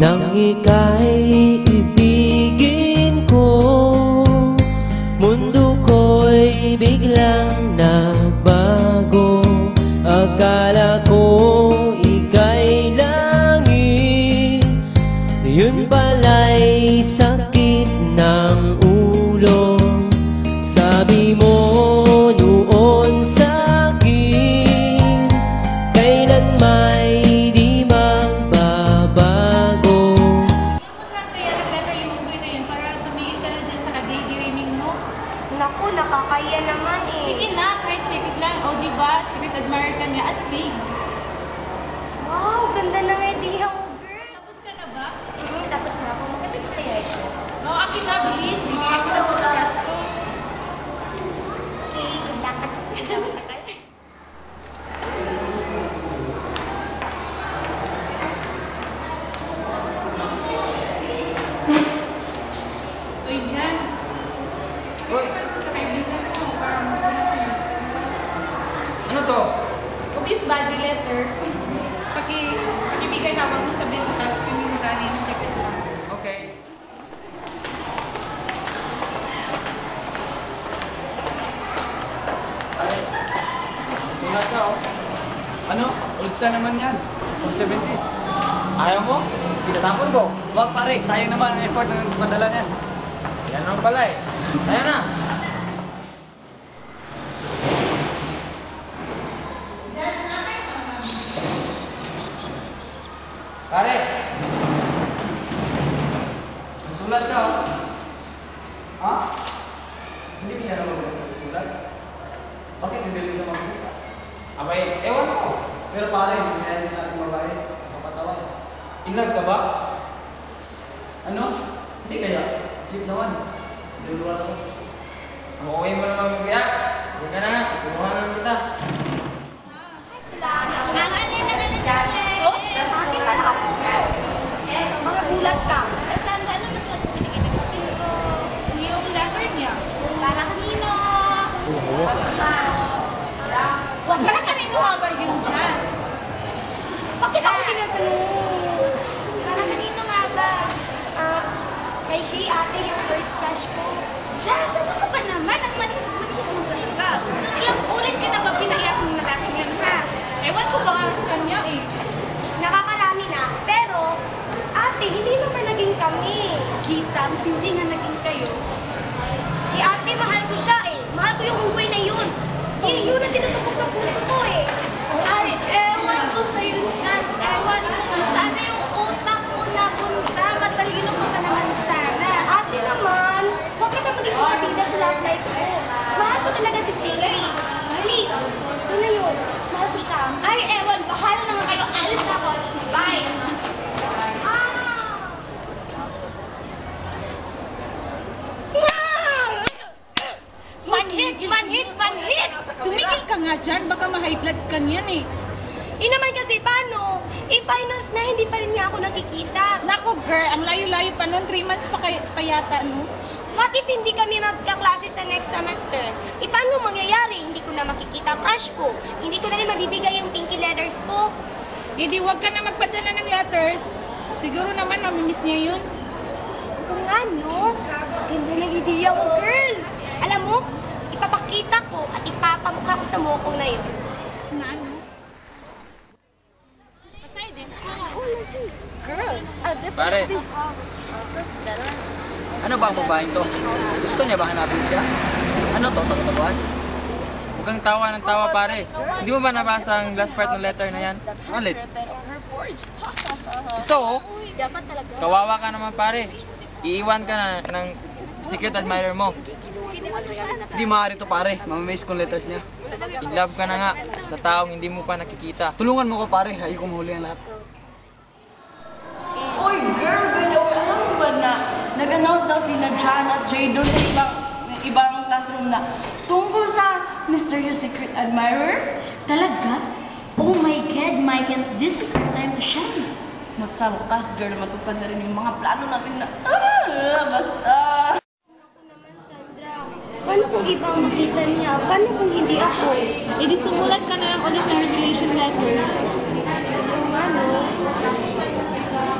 Nang ika'y ibigin ko, mundo ko'y biglang nagbago. Akala ko ika'y langit, yun pala'y sakit ng ulo. Sabi mo noon sa'kin, kailan may di magbabago. Kaya nag-letter yung movie na yun para tumingin ka na dyan sa kagigirining mo. Naku, nakakaya naman eh. Sige na, kahit secret lang. O diba, secret admirer ka niya at big. Wow, ganda ng idea mo, girl. Tapos ka na ba? Tapos na ako. Maganda ba kaya ito? O, akin na, bilis. Bigay kita sa crush ko. Okay, dapat kasama ka tayo. Uy, Jan. Uy, Sa kaibigan mo, para magpunod. ano to? Obvious body letter. Pakibigay na, huwag mo sabihin mo talagang pinimutani ng secret lang. Okay. Ay, sulat ka oh. Ano? Ulit na naman yan. 70s. Ayaw mo? Pinatapon ko. Wag pare, sayang naman ang effort ng padala niya. Yan naman pala eh. Ayan na. Pare! Sulat ka oh. Ha? Hindi ba siya naman sa sulat? Bakit hindi rin siya magkita? Abay, ewan ko. Pero pare, hindi siya natin mabahay. Mapatawan. In love ka ba? Ano? Hindi kaya? Jeep naman. Luluwa ko. Umuwi mo naman magbiyak. Hindi ka na. Kumuha naman kita. Mga bulat ka. Tanda naman sa yung letter niya. Para kanino? Huwag ka na kanino nga ba yung Jan? Bakit ako tinatanong? Para kanino nga ba? Kay Jay, ate, yung first crush ko. Jan, ano ka ba naman? Ang mali ka. Ilang ulit ka na ba pinayat ng natatingan ha? Ewan ko ba sa kanya eh. Nakakarami na. Pero, ate, hindi naman naging kami. Kita, hindi nga naging kayo. Si ate, mahal ko siya eh. Mahal ko yung unggoy na yun. Yun ang tinutupok ng puso ko eh. Ay, ewan ko sa'yo Jan. Ewan ko kung sana yung utak mo napunta. Matalino ko ka naman sana. Ate naman, huwag ka na maging kabida sa love life ko. Mahal ko talaga si Jerry. Hali, yun na yun. Mahal ko siya. Ay, ewan. Bahala naman kayo. Alis na ako. Bye. Manhit! Tumigil ka nga dyan. Baka ma-high blood ka niyan eh. Naman kasi paano? Finals na, hindi pa rin niya ako nakikita. Naku girl, ang layo-layo pa nun. 3 months pa yata, no? Bakit hindi kami magkaklase sa next semester? Paano mangyayari? Hindi ko na makikita ang crush ko. Hindi ko na rin mabibigay yung pinky letters ko. Hindi, wag ka na magpadala ng letters. Siguro naman, mamimiss niya yun. Oo nga, no? Ganda ng idea mo, girl. Alam mo, ipapakita ko at ipapamukha ko sa mokong na yun. Na ano? Patay din. Girl, Pare. Ano ba ang babaeng to? Gusto niya ba hanapin siya? Ano to? Totoo? Huwag kang tawa ng tawa pare. Hindi mo ba nabasa ang last part ng letter na yan? Alit? Ito oh. dapat talaga. Kawawa ka naman pare. Iiwan ka na ng secret admirer mo. Hindi maaari to pare. Mamamiss kong letters niya. In love ka na nga sa taong hindi mo pa nakikita. Tulungan mo ko pare. Ayoko mahuli ang lahat. Uy, girl, ganyan ka lang ba na nag-announce daw si Jan at Jay doon sa ibang classroom na tungkol sa Mysterious Secret Admirer? Talaga? Oh my God, Michael, this is the time to shine. Magsawakas, girl, matupad na rin yung mga plano natin na, basta. Paano kung iba ang makita niya? Paano kung hindi ako? Hindi sumulat ka na lang ulit ng revelation letter. Ano?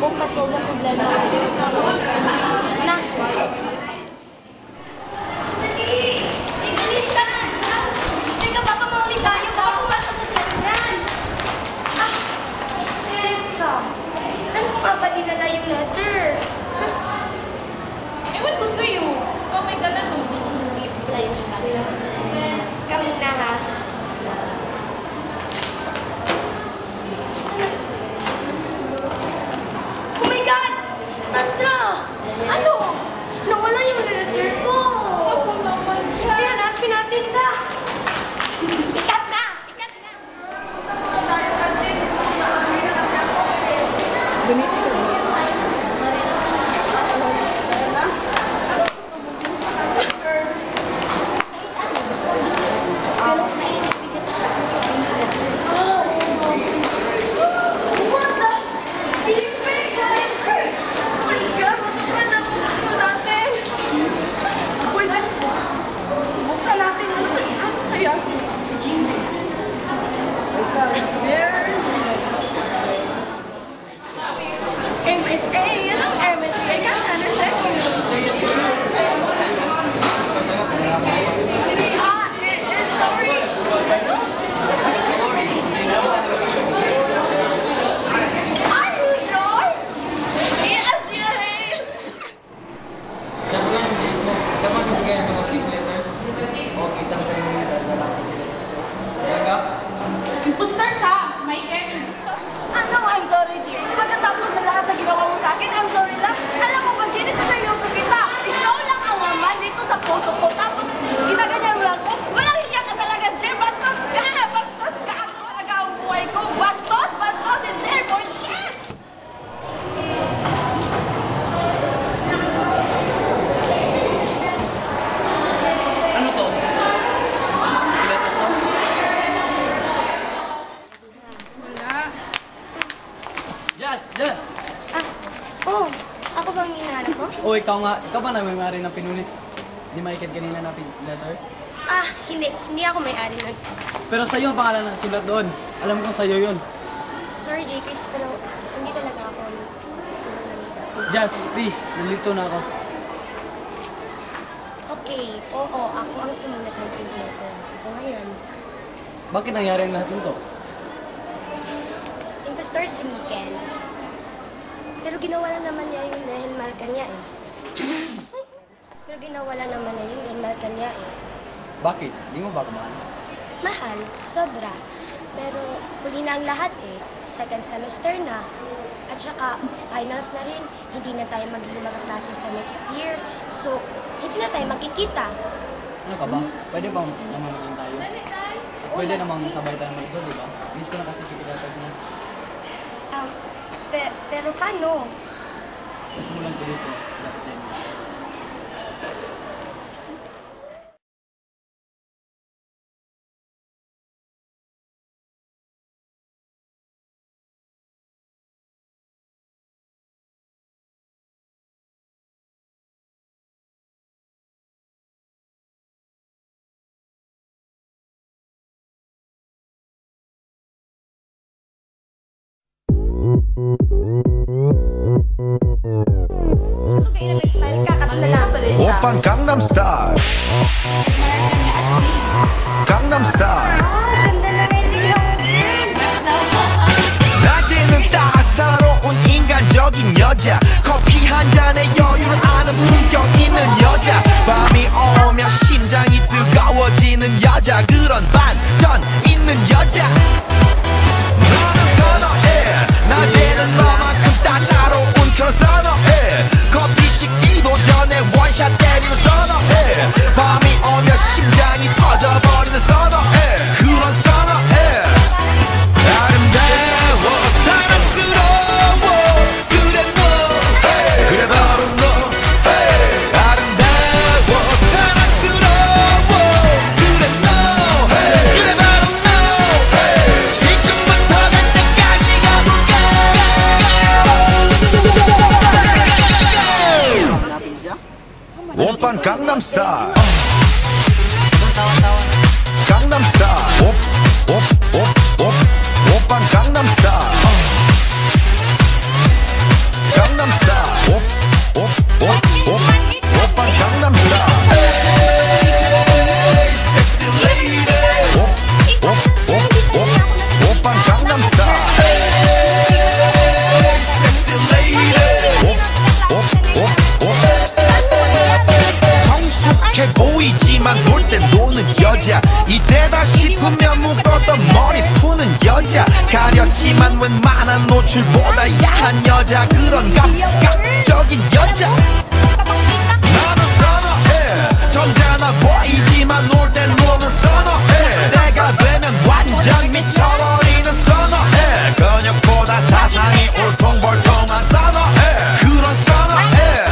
kung ma-solve ang problema ko. Na. Teka, baka maulit tayo. Baka pumasok na tayo dyan. Teka. Saan ko pa ba dinala yung letter? Ewan ko sa'yo. Ikaw may dala no. Hindi ko na yung kanila. Kami na ha. Oh my God! Tanda! Ano? Nawala yung letter ko! Ako naman siya. Hanapin natin ka! Ikat na! Ikat na! Pero mainit bigat sa akin sa pink letter. What the? Pink letter! Oh my God! Ano natin? Pwede. Buksan natin. Ano kaya? MSA. Anong MSA? I can't understand you. Sorry. Are you sure? Yes, yes. Dapat ibigay ang mga big letters. O, kita mo tayo yung lalaki letters. Kaya ka? Imposter ka. May edge. Ano, I'm sorry, Jay. Pagkatapos na lahat na ginawa mo sa akin, I'm sorry lang. Alam mo ba, Jay, ito seryoso kita. Ikaw lang ang ama dito sa photo ko. Tapos, ginaganyan mo lang ko. Walang hiya ka talaga, Jay. Bastos ka! Bastos ka! Ako talaga ang buhay ko. Bastos! Bastos! And Jay, for shit! Ano to? Letters to? Wala. Jazz! Ah, oh. Ako bang hinahanap mo? O, ikaw nga. Ikaw ba na may-ari ng pinulit? Di maikad kanina na letter? Ah, hindi. Hindi ako may-ari nun. Pero sa'yo ang pangalan ng sulat doon. Alam kong sa'yo yun. Sorry, Jay, pero hindi talaga ako. Jazz, please. Nalito na ako. Okay, oo. Ako ang sumulat ng pink letter. Ako ngayon. Bakit nangyari ang lahat nito? Impostor si Mikel. Pero ginawa lang naman niya yun dahil mahal ka niya eh. Pero ginawa lang naman niya yun dahil mahal ka niya eh. Bakit? Di mo ba kumahal? Mahal, sobra. Pero huli na ang lahat eh. Second semester na. At saka finals na rin. Hindi na tayo mag-lima klase sa next year. So, hindi na tayo magkikita. Ano ka ba? Pwede bang naman maging tayo? At pwede namang sabay tayo mag-doon, di ba? Miss ko na kasi kikilasag niya. Pero paano? Nasimulan ko dito, last time. 오빤 강남스타일 강남스타일 낮에는 따사로운 인간적인 여자 커피 한 잔에 여유를 아는 품격 있는 여자 밤이 오면 심장이 뜨거워지는 여자 그런 반전 있는 여자 너는 선어해 낮에는 너만큼 따사로운 그런 선어해 커피 식기도 전에 원샷 때리는 선어해 밤이 오면 심장이 터져버리는 선어해 그런 선어해 아름다워 사랑스러워 그래 너 그래 바로 너 아름다워 사랑스러워 그래 너 그래 바로 너 지금부터 갈 때까지 가볼까 오빤 강남스타일 강남스타일 오빤 강남스타일 여자 이때다 싶으면 묶었던 머리 푸는 여자 가렸지만 웬만한 노출보다 야한 여자 그런 감각적인 여자 나는 선호해 점잖아 보이지만 놀 땐 노는 선호해 내가 되면 완전 미쳐버리는 선호해 근육보다 사상이 울퉁불퉁한 선호해 그런 선호해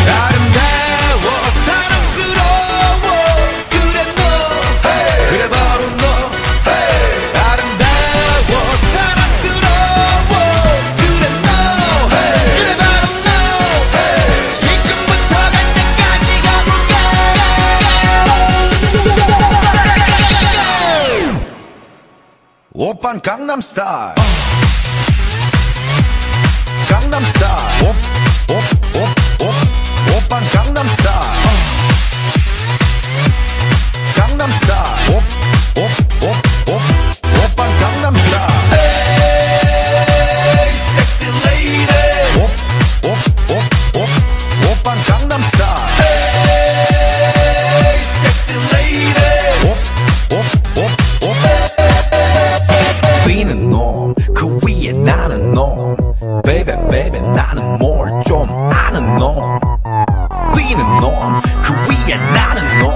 아름다워 사랑스러워 그래 너 그래 바로 너 아름다워 사랑스러워 그래 너 그래 바로 너 지금부터 갈 때까지 가볼까 오빤 강남스타일 강남스타일 오빤 강남스타일 강남스타일 오빤 강남스타일 에이 섹시 레이디 오빤 강남스타일 에이 섹시 레이디 B는 놈 그 위에 나는 놈 Baby baby 나는 뭘 좀 아는 놈 B는 놈 그 위에 나는 놈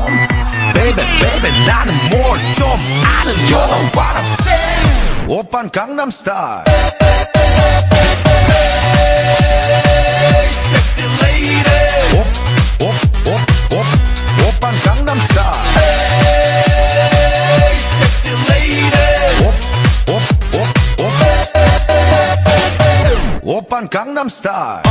Baby baby 나는 뭘 좀 아는 놈 You know what I'm saying 오빤 강남스타일 Sexy lady 오빤 강남스타일 Sexy lady 오빤 강남스타일